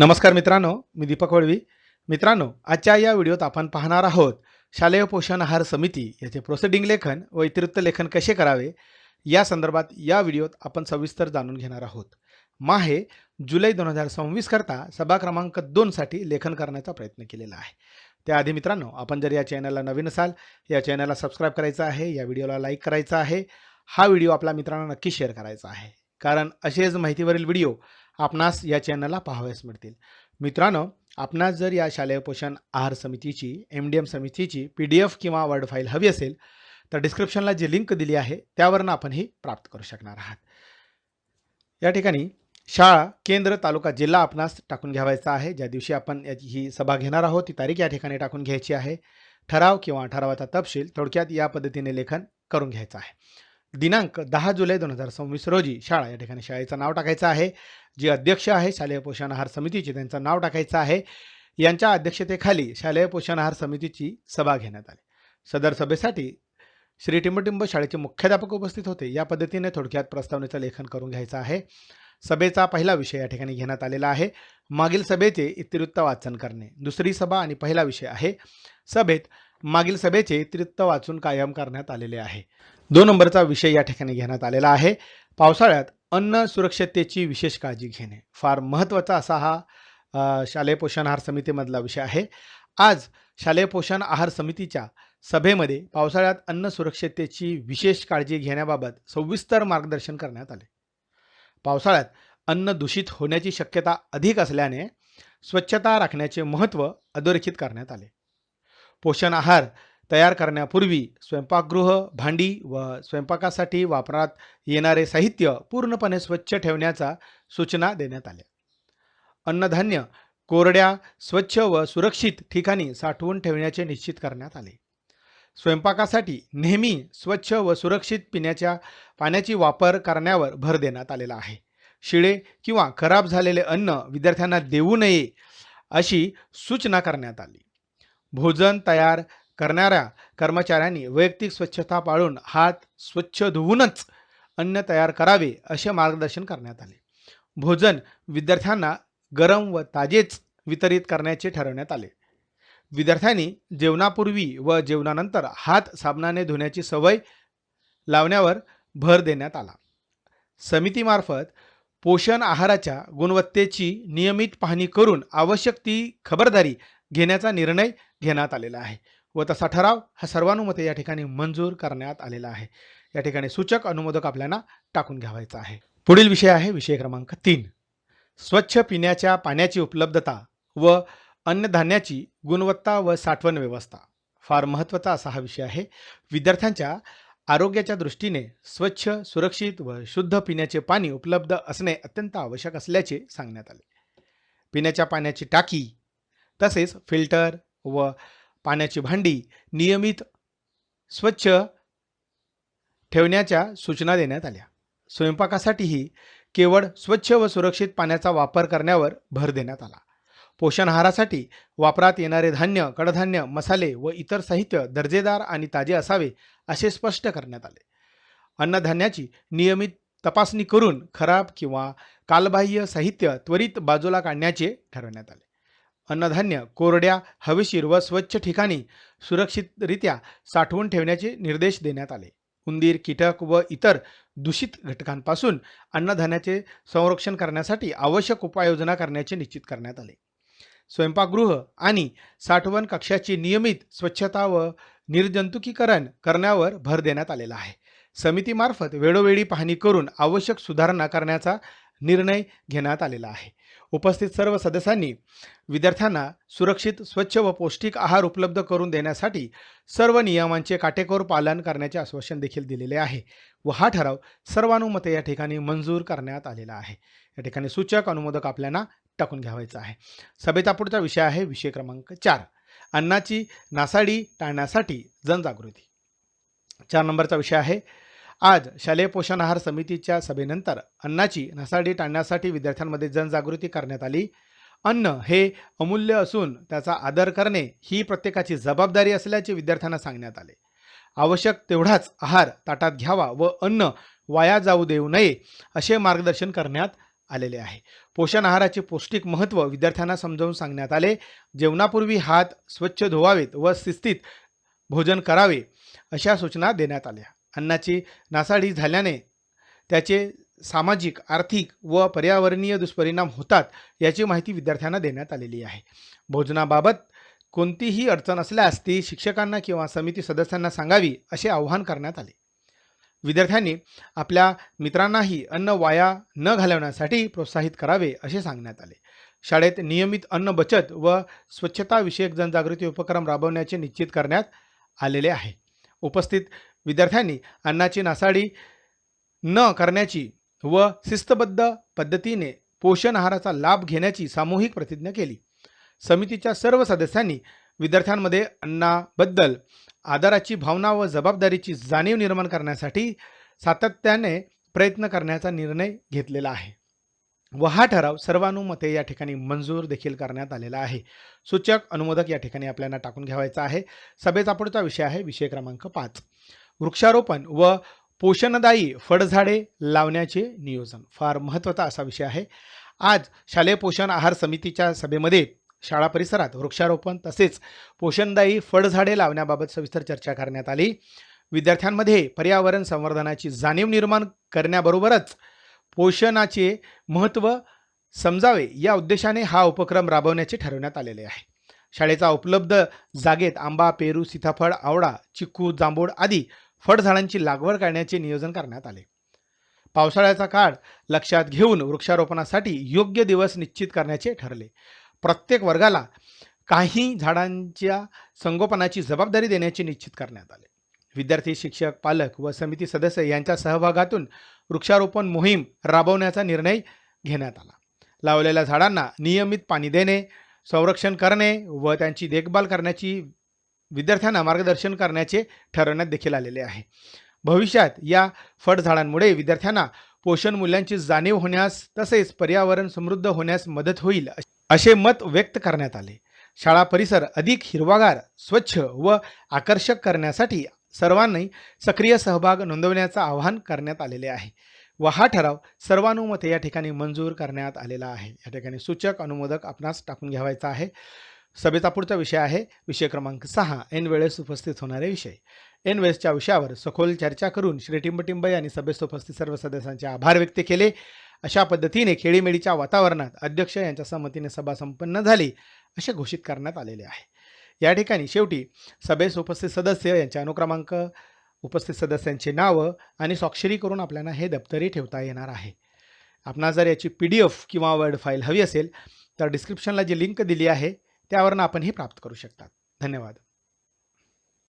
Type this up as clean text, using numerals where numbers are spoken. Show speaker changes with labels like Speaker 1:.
Speaker 1: नमस्कार मित्रांनो, मी दीपक वळवी. मित्रांनो, आजच्या या व्हिडिओत आपण पाहणार आहोत शालेय पोषण आहार समिती याचे प्रोसिडिंग लेखन व इतिवृत्त लेखन कसे करावे या संदर्भात या व्हिडिओत आपण सविस्तर जाणून घेणार आहोत. माहे जुलै 2026 करता सभा क्रमांक 2 साठी लेखन करण्याचा प्रयत्न केलेला आहे. त्याआधी मित्रांनो, आपण जर या चॅनलला नवीन असाल, या चॅनलला सबस्क्राईब करायचं आहे, या व्हिडिओला लाईक करायचा आहे, हा व्हिडिओ आपल्या मित्रांना नक्की शेअर करायचा आहे, कारण असेच माहितीवरील व्हिडिओ आपणास या चॅनलला पाहावयास मिळतील. मित्रांनो, आपणास जर या शालेय पोषण आहार समितीची MDM समितीची PDF किंवा वर्ड फाईल हवी असेल तर डिस्क्रिप्शनला जी लिंक दिली आहे त्यावरून आपण ही प्राप्त करू शकणार आहात. या ठिकाणी शाळा, केंद्र, तालुका, जिल्हा आपणास टाकून घ्यावायचा आहे. ज्या दिवशी आपण याची ही सभा घेणार आहोत ती तारीख या ठिकाणी टाकून घ्यायची आहे. ठराव किंवा ठरावाचा तपशील थोडक्यात या पद्धतीने लेखन करून घ्यायचं आहे. दिनांक 10 जुलै 2026 रोजी शाळा, या ठिकाणी शाळेचं नाव टाकायचं आहे. जे अध्यक्ष आहे शालेय पोषण आहार समितीचे त्यांचं नाव टाकायचं आहे. यांच्या अध्यक्षतेखाली शालेय पोषण आहार समितीची सभा घेण्यात आली. सदर सभेसाठी श्री टिंबटिंब शाळेचे मुख्याध्यापक उपस्थित होते. या पद्धतीने थोडक्यात प्रस्तावनेचं लेखन करून घ्यायचं आहे. सभेचा पहिला विषय या ठिकाणी घेण्यात आलेला आहे, मागील सभेचे इतिवृत्त वाचन करणे. दुसरी सभा आणि पहिला विषय आहे, सभेत मागील सभेचे इतिवृत्त वाचून कायम करण्यात आलेले आहे. 2 नंबरचा विषय या ठिकाणी घेण्यात आलेला आहे, पावसाळ्यात अन्न सुरक्षिततेची विशेष काळजी घेणे. फार महत्त्वाचा असा हा शालेय पोषण आहार समितीमधला विषय आहे. आज शालेय पोषण आहार समितीच्या सभेमध्ये पावसाळ्यात अन्न सुरक्षिततेची विशेष काळजी घेण्याबाबत सविस्तर मार्गदर्शन करण्यात आले. पावसाळ्यात अन्न दूषित होण्याची शक्यता अधिक असल्याने स्वच्छता राखण्याचे महत्त्व अधोरेखित करण्यात आले. पोषण आहार तयार करण्यापूर्वी स्वयंपाकगृह, भांडी व स्वयंपाकासाठी वापरात येणारे साहित्य पूर्णपणे स्वच्छ ठेवण्याच्या सूचना देण्यात आल्या. अन्नधान्य कोरड्या, स्वच्छ व सुरक्षित ठिकाणी साठवून ठेवण्याचे निश्चित करण्यात आले. स्वयंपाकासाठी नेहमी स्वच्छ व सुरक्षित पिण्याच्या पाण्याची वापर करण्यावर भर देण्यात आलेला आहे. शिळे किंवा खराब झालेले अन्न विद्यार्थ्यांना देऊ नये अशी सूचना करण्यात आली. भोजन तयार करणाऱ्या कर्मचाऱ्यांनी वैयक्तिक स्वच्छता पाळून हात स्वच्छ धुवूनच अन्न तयार करावे असे मार्गदर्शन करण्यात आले. भोजन विद्यार्थ्यांना गरम व ताजेच वितरित करण्याचे ठरवण्यात आले. विद्यार्थ्यांनी जेवणापूर्वी व जेवणानंतर हात साबणाने धुण्याची सवय लावण्यावर भर देण्यात आला. समितीमार्फत पोषण आहाराच्या गुणवत्तेची नियमित पाहणी करून आवश्यक ती खबरदारी घेण्याचा निर्णय घेण्यात आलेला आहे व तसा ठराव हा सर्वानुमते या ठिकाणी मंजूर करण्यात आलेला आहे. या ठिकाणी सूचक अनुमोदक आपल्याला टाकून घ्यावायचा आहे. पुढील विषय आहे विषय क्रमांक 3, स्वच्छ पिण्याच्या पाण्याची उपलब्धता व अन्नधान्याची गुणवत्ता व साठवण व्यवस्था. फार महत्त्वाचा असा हा विषय आहे. विद्यार्थ्यांच्या आरोग्याच्या दृष्टीने स्वच्छ, सुरक्षित व शुद्ध पिण्याचे पाणी उपलब्ध असणे अत्यंत आवश्यक असल्याचे सांगण्यात आले. पिण्याच्या पाण्याची टाकी तसेच फिल्टर व पाण्याची भांडी नियमित स्वच्छ ठेवण्याच्या सूचना देण्यात आल्या. स्वयंपाकासाठीही केवळ स्वच्छ व सुरक्षित पाण्याचा वापर करण्यावर भर देण्यात आला. पोषण आहारासाठी वापरात येणारे धान्य, कडधान्य, मसाले व इतर साहित्य दर्जेदार आणि ताजे असावे असे स्पष्ट करण्यात आले. अन्नधान्याची नियमित तपासणी करून खराब किंवा कालबाह्य साहित्य त्वरित बाजूला काढण्याचे ठरवण्यात आले. अन्नधान्य कोरड्या, हवेशीर व स्वच्छ ठिकाणी सुरक्षितरित्या साठवून ठेवण्याचे निर्देश देण्यात आले. उंदीर, कीटक व इतर दूषित घटकांपासून अन्नधान्याचे संरक्षण करण्यासाठी आवश्यक उपाययोजना करण्याचे निश्चित करण्यात आले. स्वयंपाकगृह आणि साठवण कक्षाची नियमित स्वच्छता व निर्जंतुकीकरण करण्यावर भर देण्यात आलेला आहे. समितीमार्फत वेळोवेळी पाहणी करून आवश्यक सुधारणा करण्याचा निर्णय घेण्यात आलेला आहे. उपस्थित सर्व सदस्यांनी विद्यार्थ्यांना सुरक्षित, स्वच्छ व पौष्टिक आहार उपलब्ध करून देण्यासाठी सर्व नियमांचे काटेकोर पालन करण्याचे आश्वासन देखील दिलेले आहे व हा ठराव सर्वानुमते या ठिकाणी मंजूर करण्यात आलेला आहे. या ठिकाणी सूचक अनुमोदक आपल्याला टाकून घ्यावायचा आहे. सभेचा पुढचा विषय आहे विषय क्रमांक 4, अन्नाची नासाडी टाळण्यासाठी जनजागृती. 4 नंबरचा विषय आहे, आज शालेय पोषण आहार समितीच्या सभेनंतर अन्नाची नासाडी टाळण्यासाठी विद्यार्थ्यांमध्ये जनजागृती करण्यात आली. अन्न हे अमूल्य असून त्याचा आदर करणे ही प्रत्येकाची जबाबदारी असल्याचे विद्यार्थ्यांना सांगण्यात आले. आवश्यक तेवढाच आहार ताटात घ्यावा व अन्न वाया जाऊ देऊ नये असे मार्गदर्शन करण्यात आलेले आहे. पोषण आहाराचे पौष्टिक महत्त्व विद्यार्थ्यांना समजावून सांगण्यात आले. जेवणापूर्वी हात स्वच्छ धुवावेत व शिस्तीत भोजन करावे अशा सूचना देण्यात आल्या. अन्नाची नासाडी झाल्याने त्याचे सामाजिक, आर्थिक व पर्यावरणीय दुष्परिणाम होतात याची माहिती विद्यार्थ्यांना देण्यात आलेली आहे. भोजनाबाबत कोणतीही अडचण असल्यास ती शिक्षकांना किंवा समिती सदस्यांना सांगावी असे आवाहन करण्यात आले. विद्यार्थ्यांनी आपल्या मित्रांनाही अन्न वाया न घालवण्यासाठी प्रोत्साहित करावे असे सांगण्यात आले. शाळेत नियमित अन्न बचत व स्वच्छता विषयक जनजागृती उपक्रम राबवण्याचे निश्चित करण्यात आलेले आहे. उपस्थित विद्यार्थ्यांनी अन्नाची नासाडी न करण्याची व शिस्तबद्ध पद्धतीने पोषण आहाराचा लाभ घेण्याची सामूहिक प्रतिज्ञा केली. समितीच्या सर्व सदस्यांनी विद्यार्थ्यांमध्ये अन्नाबद्दल आदराची भावना व जबाबदारीची जाणीव निर्माण करण्यासाठी सातत्याने प्रयत्न करण्याचा निर्णय घेतलेला आहे व हा ठराव सर्वानुमते या ठिकाणी मंजूर देखील करण्यात आलेला आहे. सूचक अनुमोदक या ठिकाणी आपल्याला टाकून घ्यावायचा आहे. सभेचा पुढचा विषय आहे विषय क्रमांक 5, वृक्षारोपण व पोषणदायी फळझाडे लावण्याचे नियोजन. फार महत्त्वाचा असा विषय आहे. आज शालेय पोषण आहार समितीच्या सभेमध्ये शाळा परिसरात वृक्षारोपण तसेच पोषणदायी फळझाडे लावण्याबाबत सविस्तर चर्चा करण्यात आली. विद्यार्थ्यांमध्ये पर्यावरण संवर्धनाची जाणीव निर्माण करण्याबरोबरच पोषणाचे महत्त्व समजावे या उद्देशाने हा उपक्रम राबवण्याचे ठरवण्यात आलेले आहे. शाळेचा उपलब्ध जागेत आंबा, पेरू, सीताफळ, आवळा, चिक्कू, जांभूळ आदी फळझाडांची लागवड करण्याचे नियोजन करण्यात आले. पावसाळ्याचा काळ लक्षात घेऊन वृक्षारोपणासाठी योग्य दिवस निश्चित करण्याचे ठरले. प्रत्येक वर्गाला काही झाडांच्या संगोपनाची जबाबदारी देण्याचे निश्चित करण्यात आले. विद्यार्थी, शिक्षक, पालक व समिती सदस्य यांच्या सहभागातून वृक्षारोपण मोहीम राबवण्याचा निर्णय घेण्यात आला. लावलेल्या झाडांना नियमित पाणी देणे, संरक्षण करणे व त्यांची देखभाल करण्याची विद्यार्थ्यांना मार्गदर्शन करण्याचे ठरवण्यात देखील आलेले आहे. भविष्यात या फळझाडांमुळे विद्यार्थ्यांना पोषण मूल्यांची जाणीव होण्यास तसेच पर्यावरण समृद्ध होण्यास मदत होईल असे मत व्यक्त करण्यात आले. शाळा परिसर अधिक हिरवागार, स्वच्छ व आकर्षक करण्यासाठी सर्वांनी सक्रिय सहभाग नोंदवण्याचं आवाहन करण्यात आलेले आहे व हा ठराव सर्वानुमते या ठिकाणी मंजूर करण्यात आलेला आहे. या ठिकाणी सूचक अनुमोदक आपणास टाकून घ्यावायचा आहे. सभेचा पुढचा विषय आहे विषय क्रमांक 6, ऐन वेळेस उपस्थित होणारे विषय. ऐन वेळेसच्या विषयावर सखोल चर्चा करून श्री टिंबटिंब यांनी सभेत उपस्थित सर्व सदस्यांचे आभार व्यक्त केले. अशा पद्धतीने खेळीमेळीच्या वातावरणात अध्यक्ष यांच्या संमतीने सभा संपन्न झाली असे घोषित करण्यात आलेले आहे. या ठिकाणी शेवटी सभेस उपस्थित सदस्य यांचे अनुक्रमांक, उपस्थित सदस्यांची नावं आणि स्वाक्षरी करून आपल्याला हे दप्तरी ठेवता येणार आहे. आपणास जर याची PDF किंवा वर्ड फाईल हवी असेल तर डिस्क्रिप्शनला जी लिंक दिली आहे त्यावरून आपण ही प्राप्त करू शकता. धन्यवाद.